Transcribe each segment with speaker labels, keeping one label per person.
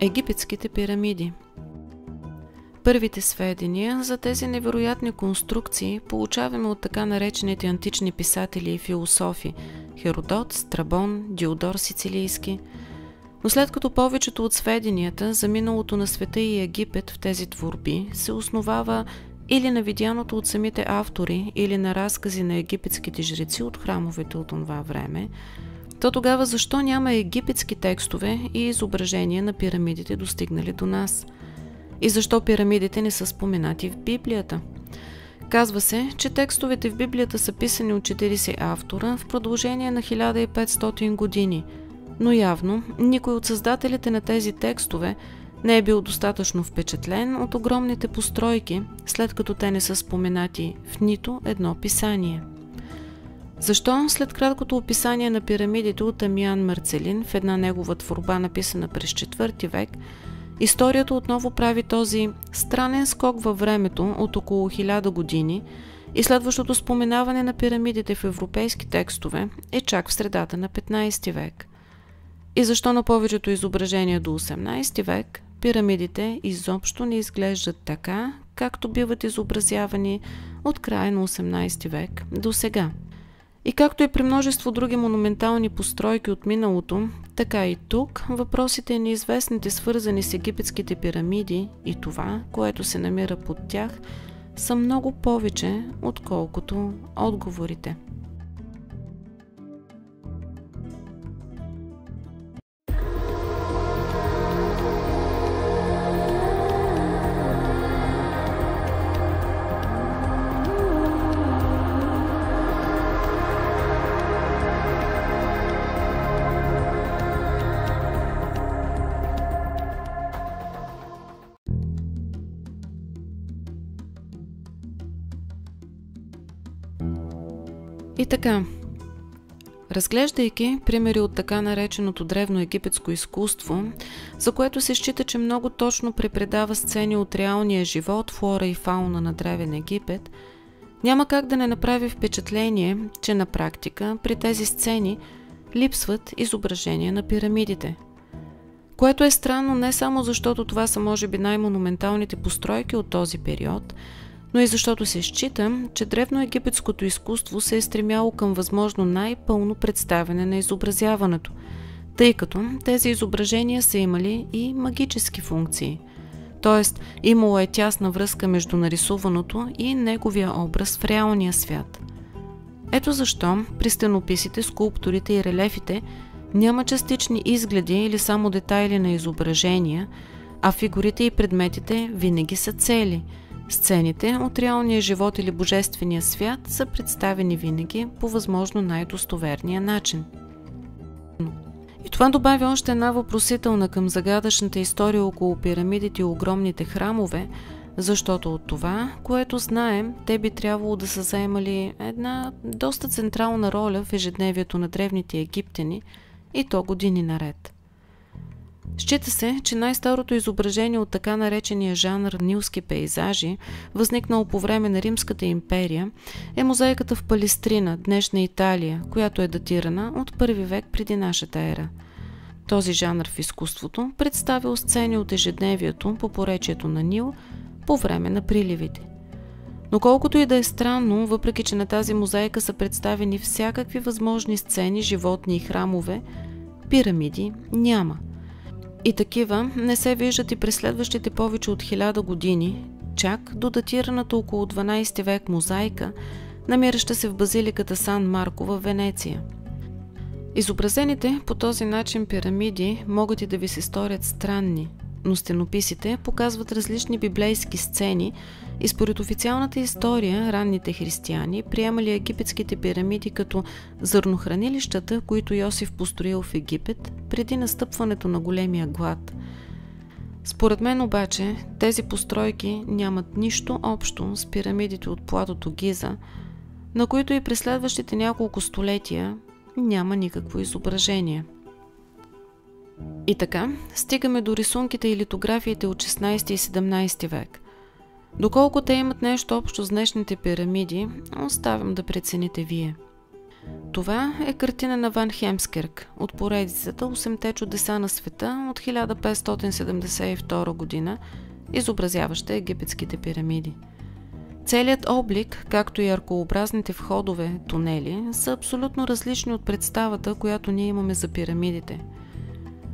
Speaker 1: Египетските пирамиди. Първите сведения за тези невероятни конструкции получаваме от така наречените антични писатели и философи Херодот, Страбон, Диодор Сицилийски. Но след като повечето от сведенията за миналото на света и Египет в тези творби се основава или на видяното от самите автори, или на разкази на египетските жреци от храмовете от това време, то тогава защо няма египетски текстове и изображения на пирамидите достигнали до нас? И защо пирамидите не са споменати в Библията? Казва се, че текстовете в Библията са писани от 40 автора в продължение на 1500 години, но явно никой от създателите на тези текстове не е бил достатъчно впечатлен от огромните постройки, след като те не са споменати в нито едно писание. Защо след краткото описание на пирамидите от Амиан Марцелин в една негова творба, написана през IV век, историята отново прави този странен скок във времето от около 1000 години и следващото споменаване на пирамидите в европейски текстове е чак в средата на 15 век? И защо на повечето изображения до 18 век пирамидите изобщо не изглеждат така, както биват изобразявани от края на 18 век до сега? И както и при множество други монументални постройки от миналото, така и тук въпросите и неизвестните, свързани с египетските пирамиди и това, което се намира под тях, са много повече, отколкото отговорите. И така, разглеждайки примери от така нареченото древно египетско изкуство, за което се счита, че много точно препредава сцени от реалния живот, флора и фауна на древен Египет, няма как да не направи впечатление, че на практика при тези сцени липсват изображения на пирамидите. Което е странно не само защото това са може би най-монументалните постройки от този период, но и защото се счита, че древноегипетското изкуство се е стремяло към възможно най-пълно представяне на изобразяването, тъй като тези изображения са имали и магически функции. Тоест, имало е тясна връзка между нарисуваното и неговия образ в реалния свят. Ето защо при стенописите, скулптурите и релефите няма частични изгледи или само детайли на изображения, а фигурите и предметите винаги са цели. Сцените от реалния живот или божествения свят са представени винаги по възможно най-достоверния начин. И това добавя още една въпросителна към загадъчната история около пирамидите и огромните храмове, защото от това, което знаем, те би трябвало да са заемали една доста централна роля в ежедневието на древните египтяни и то години наред. Счита се, че най-старото изображение от така наречения жанр нилски пейзажи, възникнал по време на Римската империя, е мозайката в Палестрина, днешна Италия, която е датирана от 1 век преди нашата ера. Този жанр в изкуството представил сцени от ежедневието по поречието на Нил по време на приливите. Но колкото и да е странно, въпреки че на тази мозайка са представени всякакви възможни сцени, животни и храмове, пирамиди няма. И такива не се виждат и през следващите повече от 1000 години, чак до датираната около 12 век мозайка, намираща се в базиликата Сан Марко в Венеция. Изобразените по този начин пирамиди могат и да ви се сторят странни, но стенописите показват различни библейски сцени и според официалната история ранните християни приемали египетските пирамиди като зърнохранилищата, които Йосиф построил в Египет преди настъпването на големия глад. Според мен обаче тези постройки нямат нищо общо с пирамидите от платото Гиза, на които и през следващите няколко столетия няма никакво изображение. И така, стигаме до рисунките и литографиите от 16 и 17 век. Доколко те имат нещо общо с днешните пирамиди, оставям да прецените вие. Това е картина на Ван Хемскерк от поредицата "Осемте чудеса на света" от 1572 година, изобразяваща египетските пирамиди. Целият облик, както и аркообразните входове, тунели, са абсолютно различни от представата, която ние имаме за пирамидите.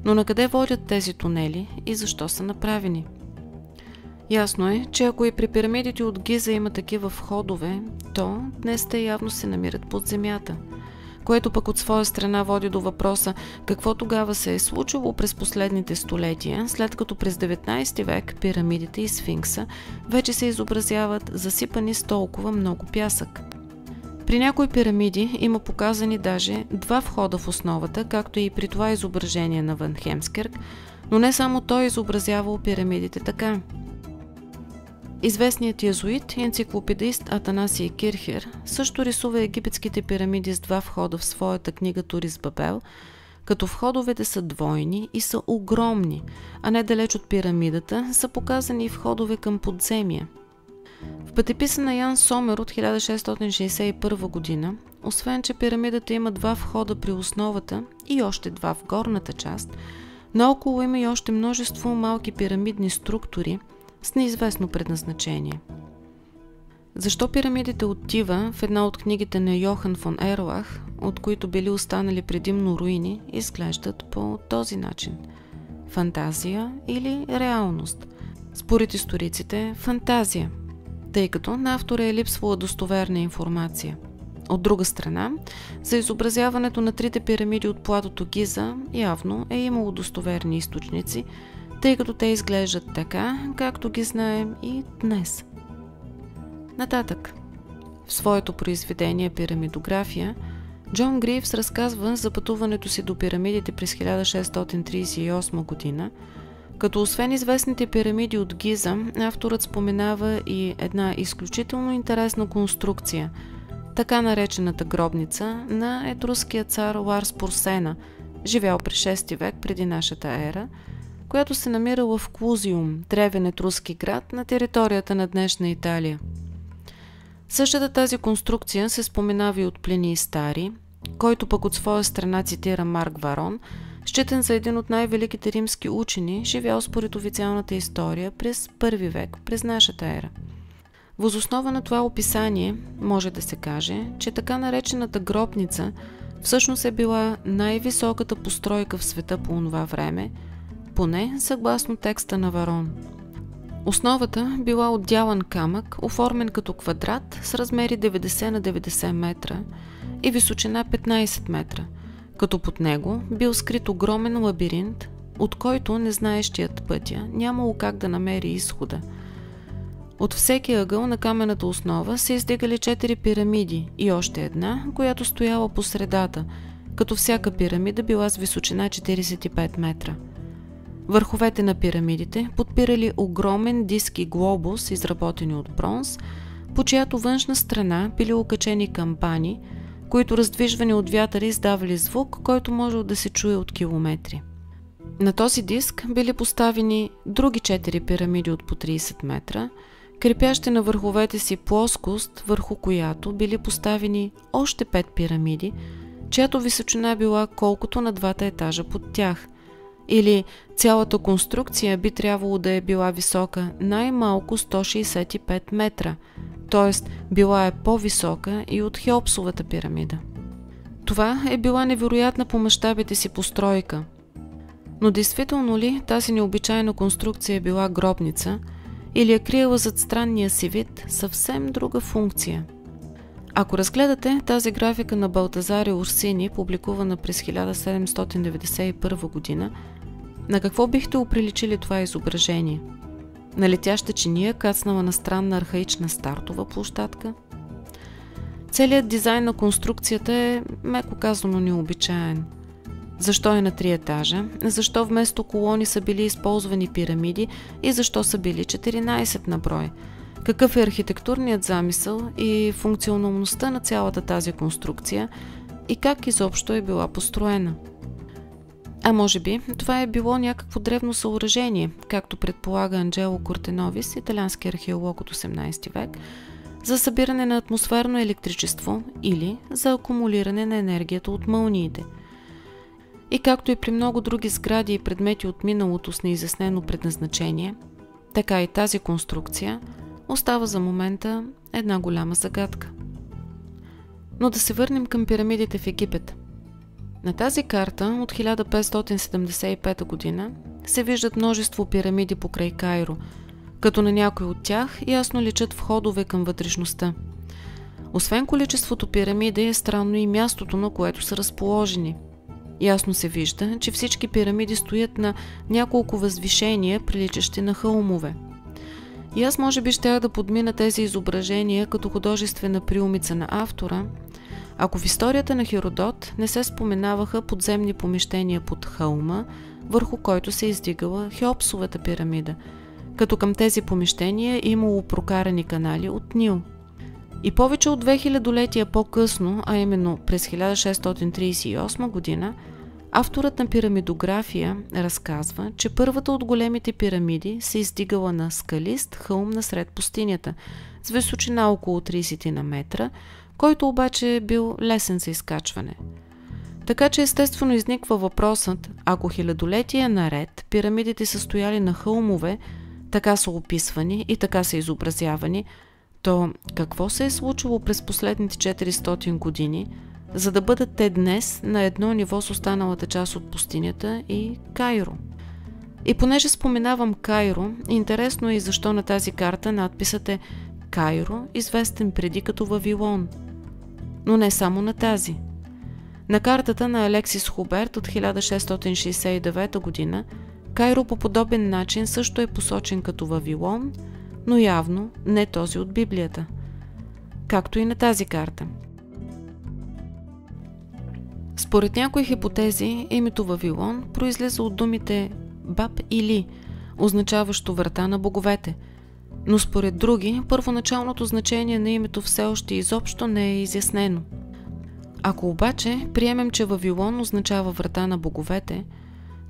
Speaker 1: Но на къде водят тези тунели и защо са направени? Ясно е, че ако и при пирамидите от Гиза има такива входове, то днес те явно се намират под земята, което пък от своя страна води до въпроса какво тогава се е случило през последните столетия, след като през 19 век пирамидите и сфинкса вече се изобразяват засипани с толкова много пясък. При някои пирамиди има показани даже 2 входа в основата, както и при това изображение на Ван Хемскерк, но не само той изобразявал пирамидите така. Известният язуит и енциклопедист Атанасий Кирхер също рисува египетските пирамиди с 2 входа в своята книга "Турис Бабел", като входовете са двойни и са огромни, а не далеч от пирамидата са показани и входове към подземия. В пътеписа на Ян Сомер от 1661 година, освен че пирамидата има 2 входа при основата и още 2 в горната част, наоколо има и още множество малки пирамидни структури с неизвестно предназначение. Защо пирамидите от Тива в една от книгите на Йохан фон Ерлах, от които били останали предимно руини, изглеждат по този начин? Фантазия или реалност? Според историците, фантазия, тъй като на автора е липсвала достоверна информация. От друга страна, за изобразяването на 3 пирамиди от платото Гиза явно е имало достоверни източници, тъй като те изглеждат така, както ги знаем и днес. Нататък. В своето произведение "Пирамидография" Джон Гривс разказва за пътуването си до пирамидите през 1638 година, като освен известните пирамиди от Гиза, авторът споменава и една изключително интересна конструкция, така наречената гробница на етруския цар Ларс Порсена, живял през 6 век преди нашата ера, която се намирала в Клузиум, древен етруски град на територията на днешна Италия. Същата тази конструкция се споменава и от Плиний Стари, който пък от своя страна цитира Марк Варон, считан за един от най-великите римски учени, живял според официалната история през 1 век, през нашата ера. Въз основа на това описание може да се каже, че така наречената гробница всъщност е била най-високата постройка в света по онова време, поне съгласно текста на Варон. Основата била от дялан камък, оформен като квадрат с размери 90 на 90 метра и височина 15 метра, като под него бил скрит огромен лабиринт, от който незнаещият пътя нямало как да намери изхода. От всеки ъгъл на каменната основа се издигали 4 пирамиди и още една, която стояла по средата, като всяка пирамида била с височина 45 метра. Върховете на пирамидите подпирали огромен диск и глобус, изработени от бронз, по чиято външна страна били окачени кампани, които раздвижвани от вятъра издавали звук, който можел да се чуе от километри. На този диск били поставени други 4 пирамиди от по 30 метра, крепящи на върховете си плоскост, върху която били поставени още 5 пирамиди, чиято височина била колкото на 2 етажа под тях, или цялата конструкция би трябвало да е била висока най-малко 165 метра, т.е. била е по-висока и от Хеопсовата пирамида. Това е била невероятна по мащабите си постройка. Но действително ли тази необичайна конструкция е била гробница или е криела зад странния си вид съвсем друга функция? Ако разгледате тази графика на Балтазаре Орсини, публикувана през 1791 година, на какво бихте оприличили това изображение? На летяща чиния, кацнала на странна архаична стартова площадка? Целият дизайн на конструкцията е, меко казано, необичаен. Защо е на 3 етажа? Защо вместо колони са били използвани пирамиди и защо са били 14 на брой? Какъв е архитектурният замисъл и функционалността на цялата тази конструкция и как изобщо е била построена? А може би това е било някакво древно съоръжение, както предполага Анджело Кортеновис, италиански археолог от 18 век, за събиране на атмосферно електричество или за акумулиране на енергията от мълниите. И както и при много други сгради и предмети от миналото с неизяснено предназначение, така и тази конструкция остава за момента една голяма загадка. Но да се върнем към пирамидите в Египет. На тази карта от 1575 година се виждат множество пирамиди покрай Кайро, като на някои от тях ясно личат входове към вътрешността. Освен количеството пирамиди е странно и мястото, на което са разположени. Ясно се вижда, че всички пирамиди стоят на няколко възвишения, приличащи на хълмове. И аз може би щях да подмина тези изображения като художествена приумица на автора, ако в историята на Херодот не се споменаваха подземни помещения под хълма, върху който се издигала Хеопсовата пирамида, като към тези помещения имало прокарани канали от Нил. И повече от 2000-летия по-късно, а именно през 1638 година, авторът на пирамидография разказва, че първата от големите пирамиди се издигала на скалист хълм насред пустинята, с височина около 30 на метра, който обаче е бил лесен за изкачване. Така че естествено изниква въпросът, ако хилядолетия наред пирамидите са стояли на хълмове, така са описвани и така са изобразявани, то какво се е случило през последните 400 години, за да бъдат те днес на едно ниво с останалата част от пустинята и Кайро? И понеже споменавам Кайро, интересно е и защо на тази карта надписът е Кайро, известен преди като Вавилон. Но не само на тази. На картата на Алексис Хуберт от 1669 година Кайро по подобен начин също е посочен като Вавилон, но явно не този от Библията. Както и на тази карта. Според някои хипотези, името Вавилон произлиза от думите Баб или, означаващо врата на боговете, но според други, първоначалното значение на името все още изобщо не е изяснено. Ако обаче приемем, че Вавилон означава врата на боговете,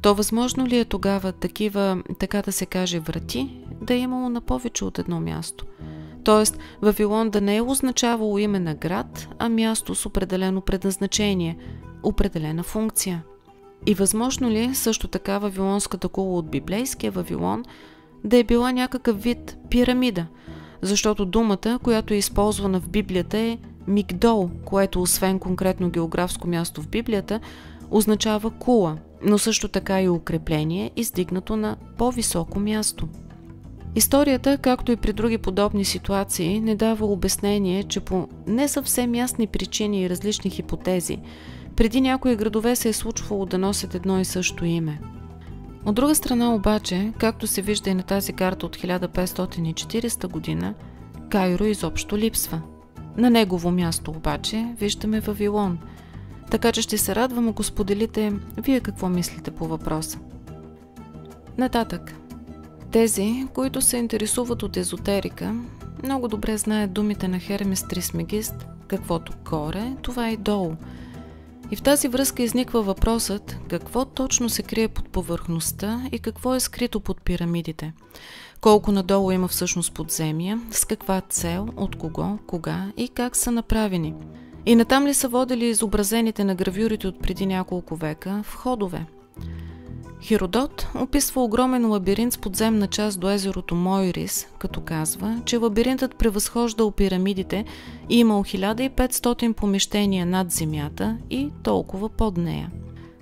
Speaker 1: то възможно ли е тогава такива, така да се каже, врати да е имало на повече от едно място? Тоест, Вавилон да не е означавало име на град, а място с определено предназначение, определена функция. И възможно ли е също така Вавилонската кула от библейския Вавилон да е била някакъв вид пирамида, защото думата, която е използвана в Библията е Мигдол, което освен конкретно географско място в Библията, означава кула, но също така и укрепление, издигнато на по-високо място. Историята, както и при други подобни ситуации, не дава обяснение, че по не съвсем ясни причини и различни хипотези, преди някои градове се е случвало да носят едно и също име. От друга страна обаче, както се вижда и на тази карта от 1540 година, Кайро изобщо липсва. На негово място обаче виждаме Вавилон, така че ще се радвам, ако споделите вие какво мислите по въпроса. Нататък. Тези, които се интересуват от езотерика, много добре знаят думите на Хермес Трисмегист, каквото горе, това и долу. И в тази връзка изниква въпросът, какво точно се крие под повърхността и какво е скрито под пирамидите. Колко надолу има всъщност подземия, с каква цел, от кого, кога и как са направени. И натам ли са водили изобразените на гравюрите от преди няколко века входове. Херодот описва огромен лабиринт с подземна част до езерото Мойрис, като казва, че лабиринтът превъзхождал пирамидите и имал 1500 помещения над земята и толкова под нея.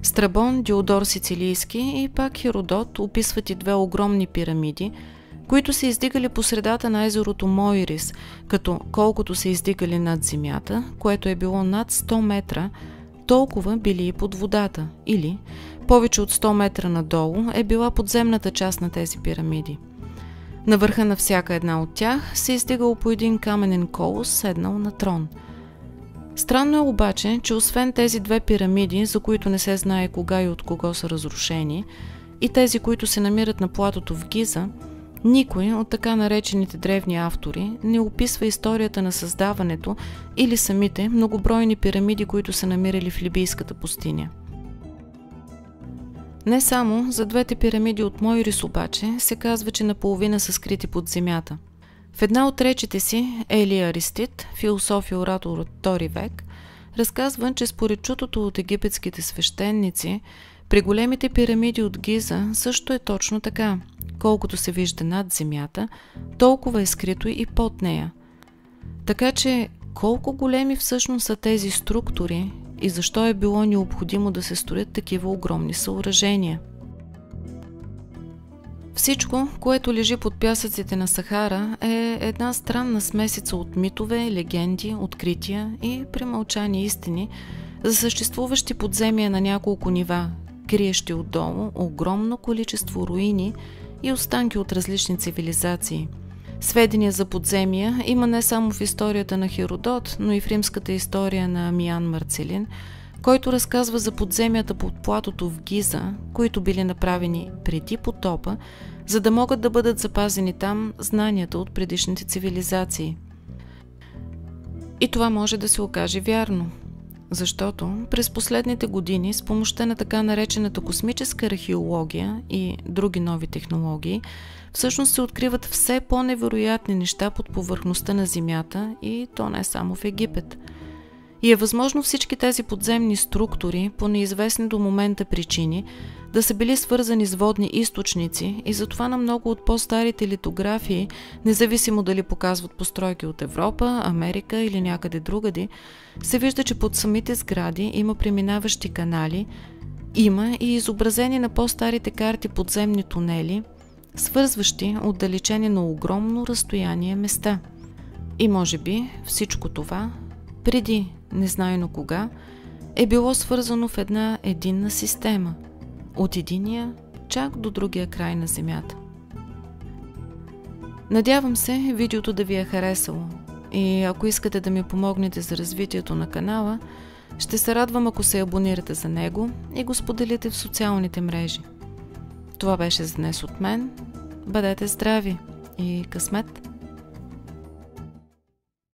Speaker 1: Страбон, Диодор Сицилийски и пак Херодот описват и две огромни пирамиди, които се издигали по средата на езерото Мойрис, като колкото се издигали над земята, което е било над 100 метра, толкова били и под водата, или повече от 100 метра надолу е била подземната част на тези пирамиди. На върха на всяка една от тях се издигало по един каменен колос, седнал на трон. Странно е обаче, че освен тези две пирамиди, за които не се знае кога и от кого са разрушени, и тези, които се намират на платото в Гиза, никой от така наречените древни автори не описва историята на създаването или самите многобройни пирамиди, които са намирали в Либийската пустиня. Не само за двете пирамиди от Мойрис обаче се казва, че наполовина са скрити под земята. В една от речите си Елия Аристид, философ и оратор от II век, разказва, че според чутото от египетските свещеници, при големите пирамиди от Гиза също е точно така. Колкото се вижда над земята, толкова е скрито и под нея. Така че колко големи всъщност са тези структури и защо е било необходимо да се строят такива огромни съоръжения? Всичко, което лежи под пясъците на Сахара, е една странна смесица от митове, легенди, открития и премълчани истини за съществуващи подземия на няколко нива, криещи отдолу огромно количество руини и останки от различни цивилизации. Сведения за подземия има не само в историята на Херодот, но и в римската история на Амиан Марцелин, който разказва за подземията под платото в Гиза, които били направени преди потопа, за да могат да бъдат запазени там знанията от предишните цивилизации. И това може да се окаже вярно, защото през последните години с помощта на така наречената космическа археология и други нови технологии, всъщност се откриват все по-невероятни неща под повърхността на Земята и то не само в Египет. И е възможно всички тези подземни структури, по неизвестни до момента причини, да са били свързани с водни източници и затова на много от по-старите литографии, независимо дали показват постройки от Европа, Америка или някъде другаде, се вижда, че под самите сгради има преминаващи канали, има и изобразени на по-старите карти подземни тунели, свързващи отдалечени на огромно разстояние места. И може би всичко това, преди незнайно кога, е било свързано в една единна система, от единия чак до другия край на Земята. Надявам се видеото да ви е харесало и ако искате да ми помогнете за развитието на канала, ще се радвам ако се абонирате за него и го споделите в социалните мрежи. Това беше за днес от мен. Бъдете здрави и късмет!